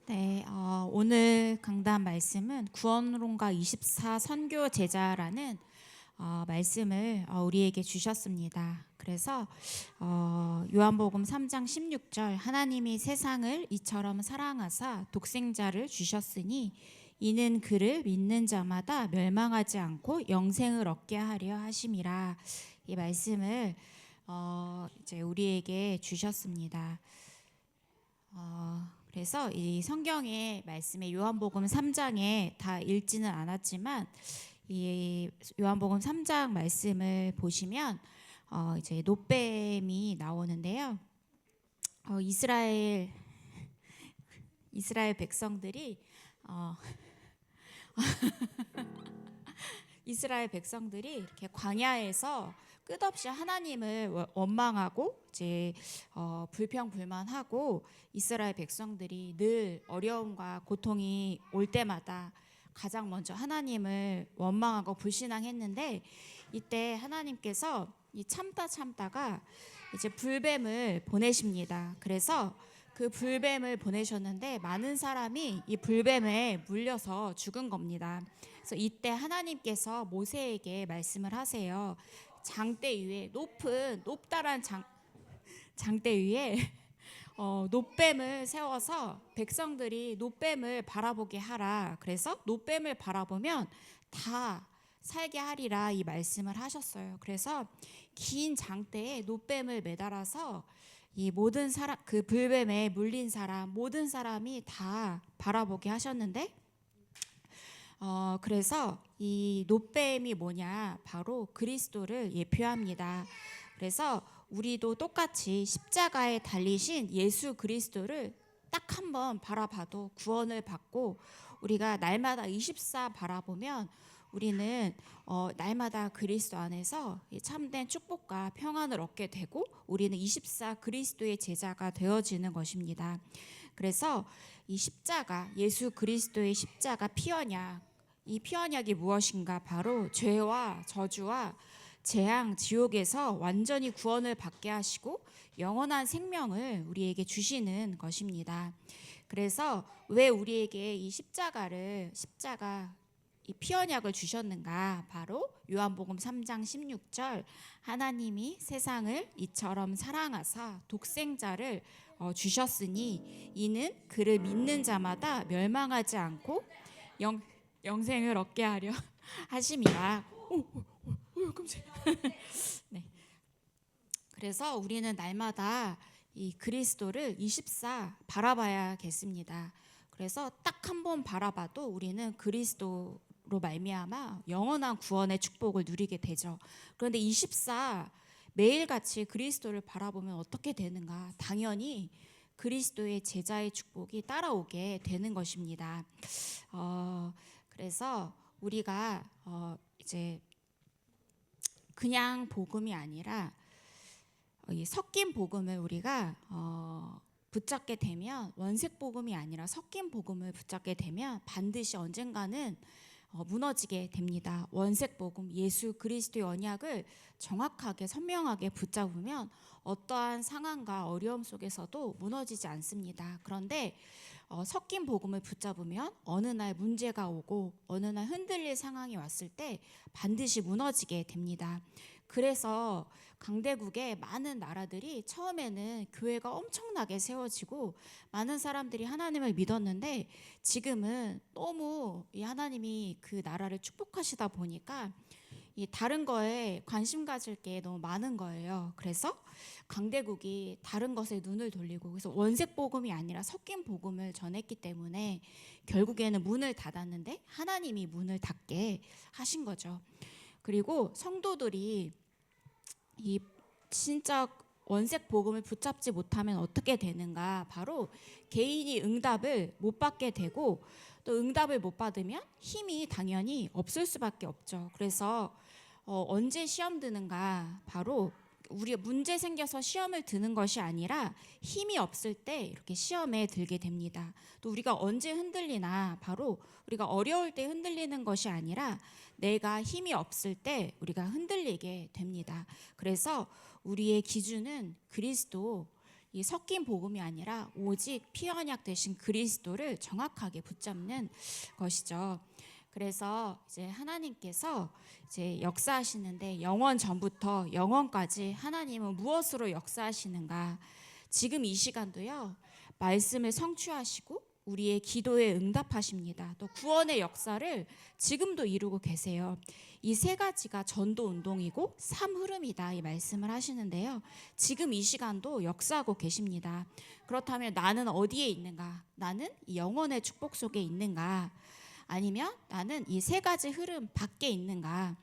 네, 오늘 강단 말씀은 구원론가 24 선교 제자라는 말씀을 우리에게 주셨습니다. 그래서 요한복음 3장 16절 하나님이 세상을 이처럼 사랑하사 독생자를 주셨으니 이는 그를 믿는 자마다 멸망하지 않고 영생을 얻게 하려 하심이라. 이 말씀을 이제 우리에게 주셨습니다. 그래서 이 성경의 말씀에 요한복음 3장에 다 읽지는 않았지만 이 요한복음 3장 말씀을 보시면 이제 놋뱀이 나오는데요. 이스라엘 백성들이 어, 이스라엘 백성들이 이렇게 광야에서 끝없이 하나님을 원망하고 이제 불평불만하고 이스라엘 백성들이 늘 어려움과 고통이 올 때마다 가장 먼저 하나님을 원망하고 불신앙했는데 이때 하나님께서 이 참다가 이제 불뱀을 보내십니다. 그래서 그 불뱀을 보내셨는데 많은 사람이 이 불뱀에 물려서 죽은 겁니다. 그래서 이때 하나님께서 모세에게 말씀을 하세요. 장대 위에 높다란 장대 위에 놋뱀을 세워서 백성들이 놋뱀을 바라보게 하라. 그래서 놋뱀을 바라보면 다 살게 하리라 이 말씀을 하셨어요. 그래서 긴 장대에 놋뱀을 매달아서 이 모든 사람, 그 불뱀에 물린 사람 모든 사람이 다 바라보게 하셨는데 그래서 이 놋뱀이 뭐냐? 바로 그리스도를 예표합니다. 그래서 우리도 똑같이 십자가에 달리신 예수 그리스도를 딱 한번 바라봐도 구원을 받고 우리가 날마다 24 바라보면 우리는 날마다 그리스도 안에서 참된 축복과 평안을 얻게 되고 우리는 24 그리스도의 제자가 되어지는 것입니다. 그래서 이 십자가, 예수 그리스도의 십자가 피언약, 이 피언약이 무엇인가? 바로 죄와 저주와 재앙, 지옥에서 완전히 구원을 받게 하시고 영원한 생명을 우리에게 주시는 것입니다. 그래서 왜 우리에게 이 십자가 이 피언약을 주셨는가? 바로 요한복음 3장 16절 하나님이 세상을 이처럼 사랑하사 독생자를 주셨으니 이는 그를 믿는 자마다 멸망하지 않고 영생을 얻게 하려 하심이라. 깜짝이야. 네. 그래서 우리는 날마다 이 그리스도를 24 바라봐야겠습니다. 그래서 딱 한 번 바라봐도 우리는 그리스도로 말미암아 영원한 구원의 축복을 누리게 되죠. 그런데 24 매일같이 그리스도를 바라보면 어떻게 되는가? 당연히 그리스도의 제자의 축복이 따라오게 되는 것입니다. 그래서 우리가 이제 그냥 복음이 아니라 이 섞인 복음을 우리가 붙잡게 되면 원색 복음이 아니라 섞인 복음을 붙잡게 되면 반드시 언젠가는 무너지게 됩니다. 원색 복음 예수 그리스도의 언약을 정확하게 선명하게 붙잡으면 어떠한 상황과 어려움 속에서도 무너지지 않습니다. 그런데 섞인 복음을 붙잡으면 어느 날 문제가 오고 어느 날 흔들릴 상황이 왔을 때 반드시 무너지게 됩니다. 그래서 강대국의 많은 나라들이 처음에는 교회가 엄청나게 세워지고 많은 사람들이 하나님을 믿었는데 지금은 너무 이 하나님이 그 나라를 축복하시다 보니까 이 다른 거에 관심 가질 게 너무 많은 거예요. 그래서 강대국이 다른 것에 눈을 돌리고 그래서 원색 복음이 아니라 섞인 복음을 전했기 때문에 결국에는 문을 닫았는데 하나님이 문을 닫게 하신 거죠. 그리고 성도들이 이 진짜 원색 복음을 붙잡지 못하면 어떻게 되는가? 바로 개인이 응답을 못 받게 되고 또 응답을 못 받으면 힘이 당연히 없을 수밖에 없죠. 그래서 언제 시험 드는가? 바로 우리가 문제 생겨서 시험을 드는 것이 아니라 힘이 없을 때 이렇게 시험에 들게 됩니다. 또 우리가 언제 흔들리나? 바로 우리가 어려울 때 흔들리는 것이 아니라 내가 힘이 없을 때 우리가 흔들리게 됩니다. 그래서 우리의 기준은 그리스도 이 섞인 복음이 아니라 오직 피 언약 되신 그리스도를 정확하게 붙잡는 것이죠. 그래서 이제 하나님께서 이제 역사하시는데 영원 전부터 영원까지 하나님은 무엇으로 역사하시는가? 지금 이 시간도요. 말씀을 성취하시고 우리의 기도에 응답하십니다. 또 구원의 역사를 지금도 이루고 계세요. 이 세 가지가 전도 운동이고 삶 흐름이다 이 말씀을 하시는데요. 지금 이 시간도 역사하고 계십니다. 그렇다면 나는 어디에 있는가? 나는 이 영원의 축복 속에 있는가? 아니면 나는 이 세 가지 흐름 밖에 있는가?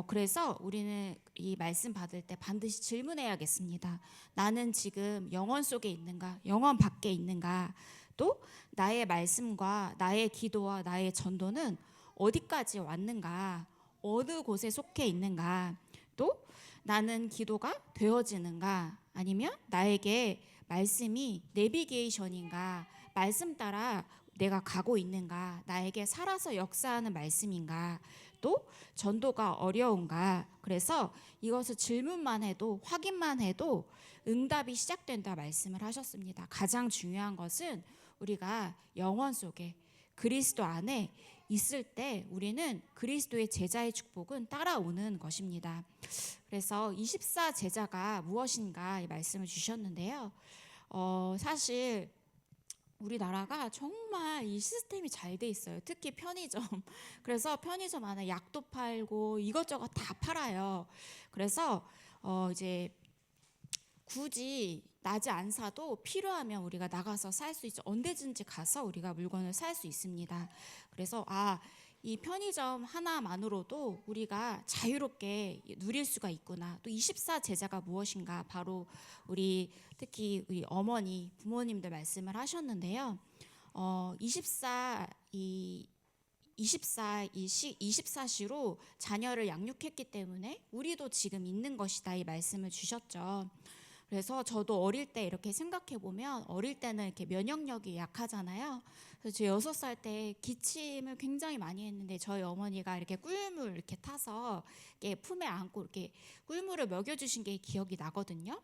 그래서 우리는 이 말씀 받을 때 반드시 질문해야겠습니다. 나는 지금 영원 속에 있는가? 영원 밖에 있는가? 또 나의 말씀과 나의 기도와 나의 전도는 어디까지 왔는가? 어느 곳에 속해 있는가? 또 나는 기도가 되어지는가? 아니면 나에게 말씀이 내비게이션인가? 말씀 따라 내가 가고 있는가? 나에게 살아서 역사하는 말씀인가? 또 전도가 어려운가? 그래서 이것을 질문만 해도 확인만 해도 응답이 시작된다 말씀을 하셨습니다. 가장 중요한 것은 우리가 영원 속에 그리스도 안에 있을 때 우리는 그리스도의 제자의 축복은 따라오는 것입니다. 그래서 24 제자가 무엇인가 이 말씀을 주셨는데요. 사실 우리나라가 정말 이 시스템이 잘 돼 있어요. 특히 편의점. 그래서 편의점 안에 약도 팔고 이것저것 다 팔아요. 그래서 이제 굳이 낮에 안 사도 필요하면 우리가 나가서 살 수 있죠. 언제든지 가서 우리가 물건을 살 수 있습니다. 그래서 이 편의점 하나만으로도 우리가 자유롭게 누릴 수가 있구나. 또 24 제자가 무엇인가? 바로 우리 특히 우리 어머니, 부모님들 말씀을 하셨는데요. 24시로 자녀를 양육했기 때문에 우리도 지금 있는 것이다 이 말씀을 주셨죠. 그래서 저도 어릴 때 이렇게 생각해 보면 어릴 때는 이렇게 면역력이 약하잖아요. 그래서 저 6살 때 기침을 굉장히 많이 했는데 저희 어머니가 이렇게 꿀물 이렇게 타서 이렇게 품에 안고 이렇게 꿀물을 먹여주신 게 기억이 나거든요.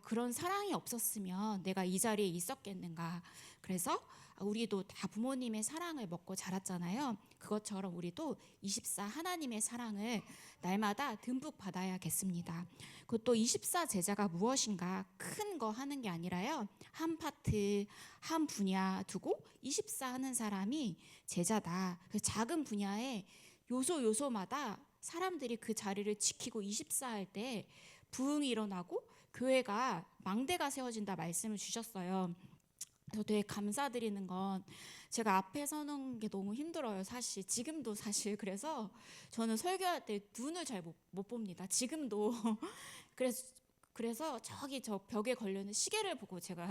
그런 사랑이 없었으면 내가 이 자리에 있었겠는가. 그래서 우리도 다 부모님의 사랑을 먹고 자랐잖아요. 그것처럼 우리도 24 하나님의 사랑을 날마다 듬뿍 받아야겠습니다. 그것도 24 제자가 무엇인가 큰 거 하는 게 아니라요. 한 파트, 한 분야 두고 24 하는 사람이 제자다. 그 작은 분야에 요소마다 사람들이 그 자리를 지키고 24 할 때 부흥이 일어나고 교회가 망대가 세워진다 말씀을 주셨어요. 저 되게 감사드리는 건 제가 앞에 서는 게 너무 힘들어요. 사실 지금도 사실 그래서 저는 설교할 때 눈을 잘 못 봅니다. 지금도 그래서 저기 저 벽에 걸려있는 시계를 보고 제가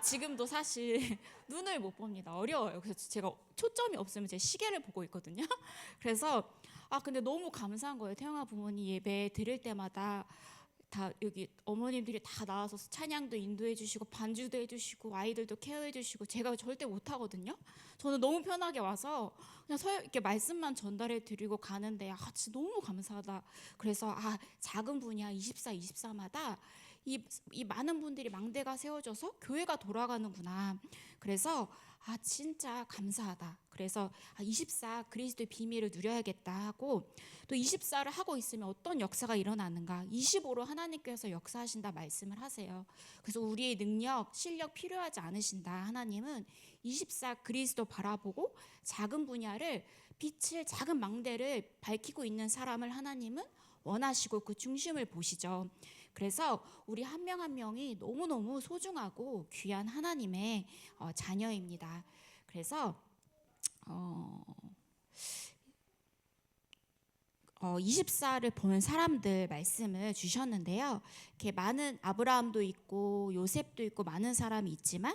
지금도 사실 눈을 못 봅니다. 어려워요. 그래서 제가 초점이 없으면 제 시계를 보고 있거든요. 그래서 근데 너무 감사한 거예요. 태영아 부모님 예배 드릴 때마다 다 여기 어머님들이 다 나와서 찬양도 인도해 주시고 반주도 해 주시고 아이들도 케어해 주시고 제가 절대 못 하거든요. 저는 너무 편하게 와서 그냥 이렇게 말씀만 전달해 드리고 가는데 진짜 너무 감사하다. 그래서 작은 분야 24마다 이 많은 분들이 망대가 세워져서 교회가 돌아가는구나. 그래서 진짜 감사하다. 그래서 24 그리스도의 비밀을 누려야겠다 하고 또 24를 하고 있으면 어떤 역사가 일어나는가? 25로 하나님께서 역사하신다 말씀을 하세요. 그래서 우리의 능력, 실력 필요하지 않으신다. 하나님은 24 그리스도 바라보고 작은 분야를 빛을 작은 망대를 밝히고 있는 사람을 하나님은 원하시고 그 중심을 보시죠. 그래서 우리 한 명 한 명이 너무너무 소중하고 귀한 하나님의 자녀입니다. 그래서 24를 보는 사람들 말씀을 주셨는데요. 이렇게 많은 아브라함도 있고 요셉도 있고 많은 사람이 있지만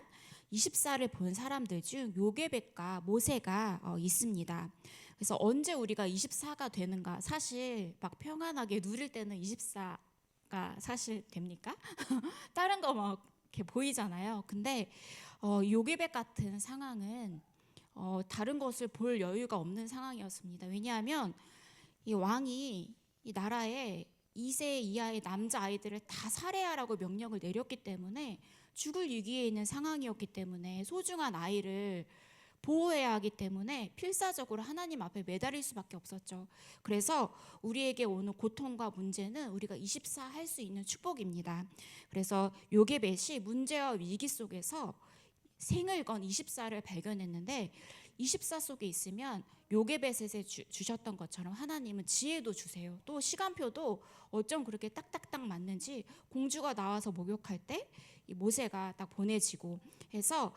24를 본 사람들 중 요게벳과 모세가 있습니다. 그래서 언제 우리가 24가 되는가? 사실 막 평안하게 누릴 때는 24가 사실 됩니까? 다른 거 막 이렇게 보이잖아요. 근데 요게벳 같은 상황은 다른 것을 볼 여유가 없는 상황이었습니다. 왜냐하면 이 왕이 이 나라에 2세 이하의 남자 아이들을 다 살해하라고 명령을 내렸기 때문에 죽을 위기에 있는 상황이었기 때문에 소중한 아이를 보호해야 하기 때문에 필사적으로 하나님 앞에 매달릴 수밖에 없었죠. 그래서 우리에게 오는 고통과 문제는 우리가 24 할 수 있는 축복입니다. 그래서 요게벳이 문제와 위기 속에서 생을 건 24를 발견했는데 24 속에 있으면 요게벳에 주셨던 것처럼 하나님은 지혜도 주세요. 또 시간표도 어쩜 그렇게 딱딱딱 맞는지 공주가 나와서 목욕할 때 이 모세가 딱 보내지고 해서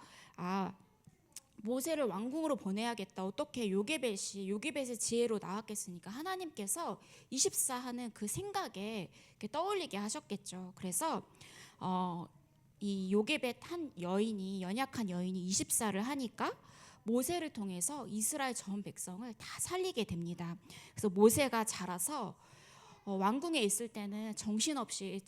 모세를 왕궁으로 보내야겠다. 어떻게 요게벳의 지혜로 나왔겠습니까? 하나님께서 24 하는 그 생각에 떠올리게 하셨겠죠. 그래서 이 요게벳 한 여인이 연약한 여인이 24를 하니까 모세를 통해서 이스라엘 전 백성을 다 살리게 됩니다. 그래서 모세가 자라서 왕궁에 있을 때는 정신없이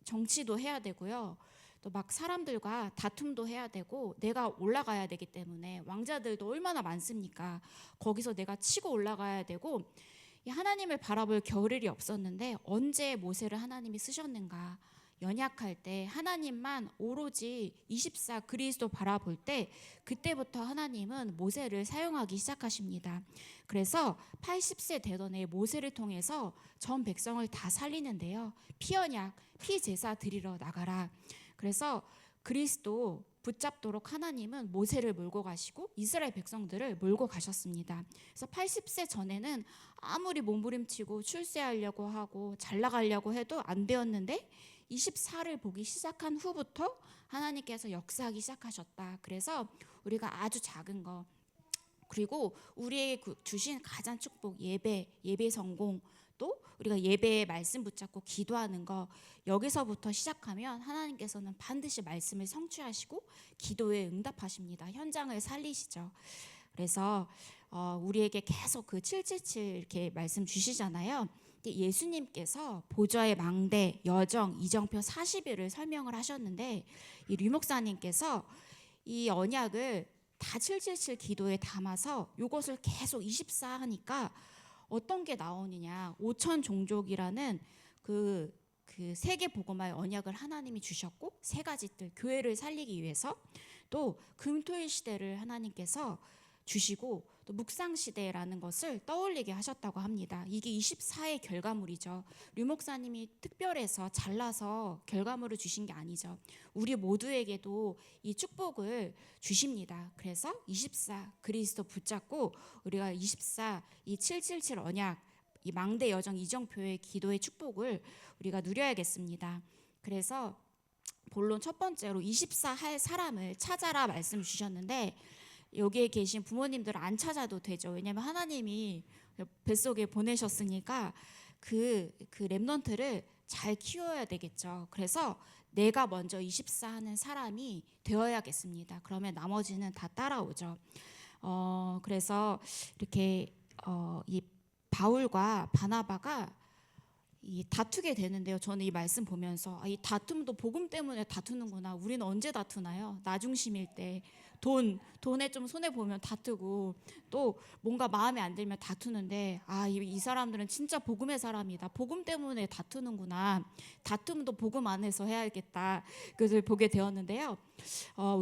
정치도 해야 되고요. 또 막 사람들과 다툼도 해야 되고 내가 올라가야 되기 때문에 왕자들도 얼마나 많습니까? 거기서 내가 치고 올라가야 되고 하나님을 바라볼 겨를이 없었는데 언제 모세를 하나님이 쓰셨는가? 연약할 때 하나님만 오로지 24 그리스도 바라볼 때 그때부터 하나님은 모세를 사용하기 시작하십니다. 그래서 80세 되던 해 모세를 통해서 전 백성을 다 살리는데요. 피언약, 피제사 드리러 나가라. 그래서 그리스도 붙잡도록 하나님은 모세를 몰고 가시고 이스라엘 백성들을 몰고 가셨습니다. 그래서 80세 전에는 아무리 몸부림치고 출세하려고 하고 잘 나가려고 해도 안 되었는데 24를 보기 시작한 후부터 하나님께서 역사하기 시작하셨다. 그래서 우리가 아주 작은 거 그리고 우리에게 주신 가장 축복 예배 성공 또 우리가 예배의 말씀 붙잡고 기도하는 거 여기서부터 시작하면 하나님께서는 반드시 말씀을 성취하시고 기도에 응답하십니다. 현장을 살리시죠. 그래서 우리에게 계속 그 777 이렇게 말씀 주시잖아요. 예수님께서 보좌의 망대, 여정, 이정표 40일을 설명을 하셨는데 이 류목사님께서 이 언약을 다 777 기도에 담아서 이것을 계속 24 하니까 어떤 게 나오느냐 5천 종족이라는 그 세계 복음화의 언약을 하나님이 주셨고 세 가지 뜰 교회를 살리기 위해서 또 금토일 시대를 하나님께서 주시고 또 묵상 시대라는 것을 떠올리게 하셨다고 합니다. 이게 24의 결과물이죠. 류 목사님이 특별해서 잘라서 결과물을 주신 게 아니죠. 우리 모두에게도 이 축복을 주십니다. 그래서 24 그리스도 붙잡고 우리가 24 이 777 언약 이 망대 여정 이정표의 기도의 축복을 우리가 누려야겠습니다. 그래서 본론 첫 번째로 24 할 사람을 찾아라 말씀 주셨는데 여기에 계신 부모님들은 안 찾아도 되죠. 왜냐하면 하나님이 뱃속에 보내셨으니까 그 렘넌트를 잘 키워야 되겠죠. 그래서 내가 먼저 24 하는 사람이 되어야겠습니다. 그러면 나머지는 다 따라오죠. 그래서 이렇게 이 바울과 바나바가 이 다투게 되는데요. 저는 이 말씀 보면서 이 다툼도 복음 때문에 다투는구나. 우리는 언제 다투나요? 나 중심일 때 돈에 좀 손해 보면 다투고 또 뭔가 마음에 안 들면 다투는데 이 사람들은 진짜 복음의 사람이다. 복음 때문에 다투는구나. 다툼도 복음 안에서 해야겠다. 그것을 보게 되었는데요.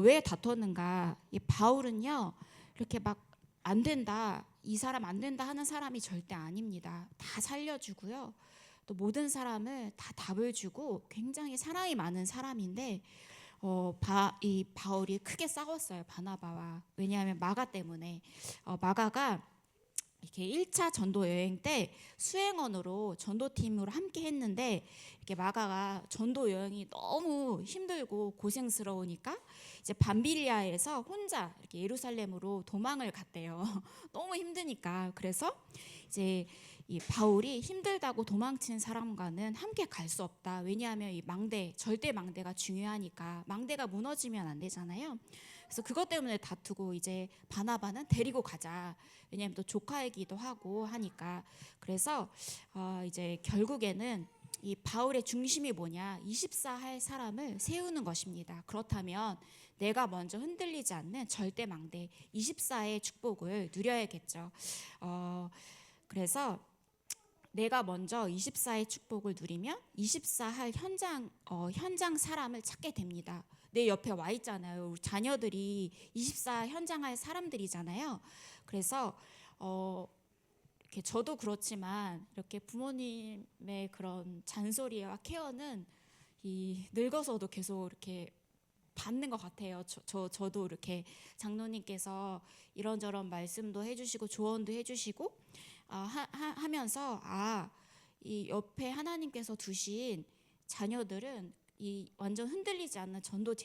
왜 다투었는가? 이 바울은요 이렇게 막 안 된다. 이 사람 안 된다 하는 사람이 절대 아닙니다. 다 살려주고요. 또 모든 사람을 다 답을 주고 굉장히 사랑이 많은 사람인데 이 바울이 크게 싸웠어요. 바나바와. 왜냐하면 마가 때문에 마가가 이렇게 1차 전도 여행 때 수행원으로 전도팀으로 함께 했는데 이렇게 마가가 전도 여행이 너무 힘들고 고생스러우니까 이제 밤빌리아에서 혼자 이렇게 예루살렘으로 도망을 갔대요. 너무 힘드니까. 그래서 이제 이 바울이 힘들다고 도망친 사람과는 함께 갈 수 없다. 왜냐하면 이 망대, 절대 망대가 중요하니까 망대가 무너지면 안 되잖아요. 그래서 그것 때문에 다투고 이제 바나바는 데리고 가자. 왜냐하면 또 조카이기도 하고 하니까. 그래서 이제 결국에는 이 바울의 중심이 뭐냐? 24 할 사람을 세우는 것입니다. 그렇다면 내가 먼저 흔들리지 않는 절대 망대 24의 축복을 누려야겠죠. 그래서 내가 먼저 24의 축복을 누리면 24할 현장 사람을 찾게 됩니다. 내 옆에 와 있잖아요. 우리 자녀들이 24 현장할 사람들이잖아요. 그래서 이렇게 저도 그렇지만 이렇게 부모님의 그런 잔소리와 케어는 늙어서도 계속 이렇게 받는 것 같아요. 저도 이렇게 장로님께서 이런저런 말씀도 해주시고 조언도 해주시고 하면서 이 옆에 하나님께서 두신 자녀들은 이 완전 흔들리지 않는 전도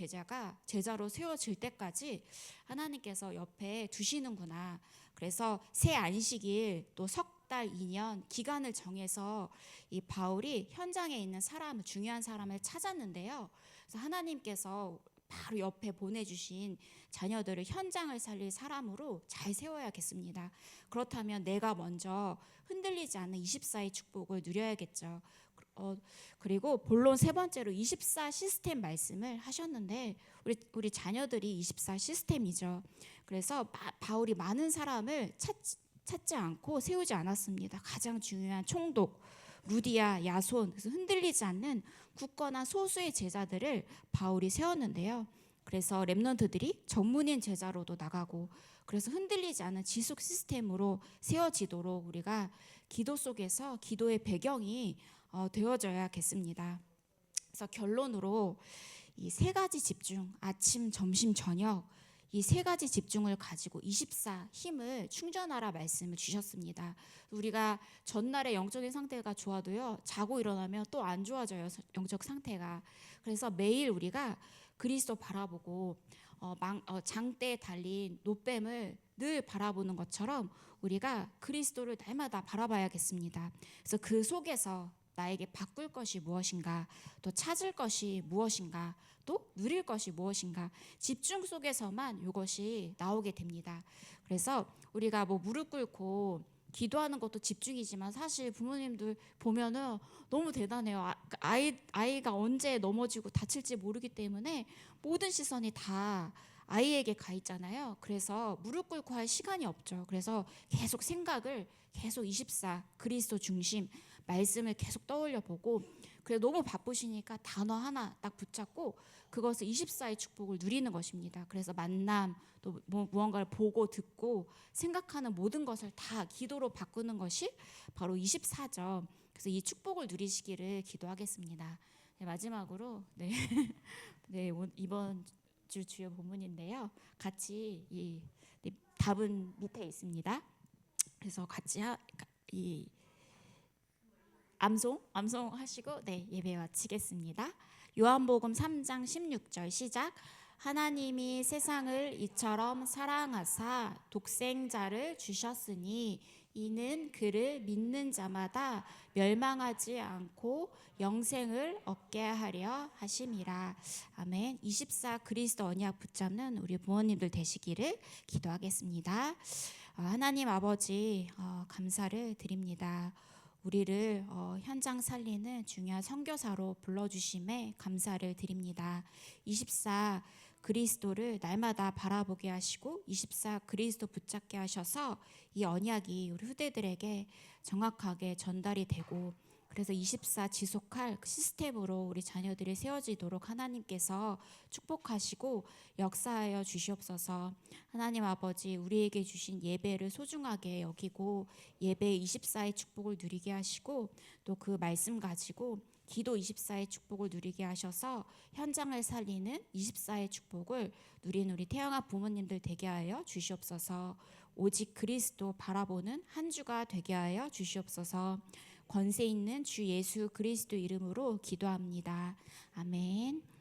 제자로 세워질 때까지 하나님께서 옆에 두시는구나. 그래서 새 안식일 또 석 달 2년 기간을 정해서 이 바울이 현장에 있는 중요한 사람을 찾았는데요. 그래서 하나님께서 바로 옆에 보내주신 자녀들을 현장을 살릴 사람으로 잘 세워야겠습니다. 그렇다면 내가 먼저 흔들리지 않는 24의 축복을 누려야겠죠. 그리고 본론 세 번째로 24 시스템 말씀을 하셨는데 우리 자녀들이 24 시스템이죠. 그래서 바울이 많은 사람을 찾지 않고 세우지 않았습니다. 가장 중요한 총독 루디아, 야손, 그래서 흔들리지 않는 굳건한 소수의 제자들을 바울이 세웠는데요. 그래서 렘넌트들이 전문인 제자로도 나가고, 그래서 흔들리지 않는 지속 시스템으로 세워지도록 우리가 기도 속에서 기도의 배경이 되어져야겠습니다. 그래서 결론으로 이 세 가지 집중, 아침, 점심, 저녁, 이 세 가지 집중을 가지고 24 힘을 충전하라 말씀을 주셨습니다. 우리가 전날에 영적인 상태가 좋아도요, 자고 일어나면 또 안 좋아져요, 영적 상태가. 그래서 매일 우리가 그리스도 바라보고 장대에 달린 노뱀을 늘 바라보는 것처럼 우리가 그리스도를 날마다 바라봐야겠습니다. 그래서 그 속에서 나에게 바꿀 것이 무엇인가, 또 찾을 것이 무엇인가, 또 누릴 것이 무엇인가, 집중 속에서만 이것이 나오게 됩니다. 그래서 우리가 무릎 꿇고 기도하는 것도 집중이지만 사실 부모님들 보면은 너무 대단해요. 아이가 언제 넘어지고 다칠지 모르기 때문에 모든 시선이 다 아이에게 가 있잖아요. 그래서 무릎 꿇고 할 시간이 없죠. 그래서 계속 생각을 계속 24 그리스도 중심 말씀을 계속 떠올려 보고, 그래 너무 바쁘시니까 단어 하나 딱 붙잡고 그것을 24의 축복을 누리는 것입니다. 그래서 만남, 또 무언가를 보고 듣고 생각하는 모든 것을 다 기도로 바꾸는 것이 바로 24죠. 그래서 이 축복을 누리시기를 기도하겠습니다. 네, 마지막으로 네, 이번 주 주요 본문인데요. 같이 이 답은 밑에 있습니다. 그래서 같이 이 암송하시고 예배 마치겠습니다. 요한복음 3장 16절 시작. 하나님이 세상을 이처럼 사랑하사 독생자를 주셨으니 이는 그를 믿는 자마다 멸망하지 않고 영생을 얻게 하려 하심이라. 아멘. 24 그리스도 언약 붙잡는 우리 부모님들 되시기를 기도하겠습니다. 하나님 아버지, 감사를 드립니다. 우리를 현장 살리는 중요한 선교사로 불러주심에 감사를 드립니다. 24 그리스도를 날마다 바라보게 하시고 24 그리스도 붙잡게 하셔서 이 언약이 우리 후대들에게 정확하게 전달이 되고, 그래서 24 지속할 시스템으로 우리 자녀들이 세워지도록 하나님께서 축복하시고 역사하여 주시옵소서. 하나님 아버지, 우리에게 주신 예배를 소중하게 여기고 예배 24의 축복을 누리게 하시고, 또 그 말씀 가지고 기도 24의 축복을 누리게 하셔서 현장을 살리는 24의 축복을 누리는 우리 태영아 부모님들 되게 하여 주시옵소서. 오직 그리스도 바라보는 한 주가 되게 하여 주시옵소서. 권세 있는 주 예수 그리스도 이름으로 기도합니다. 아멘.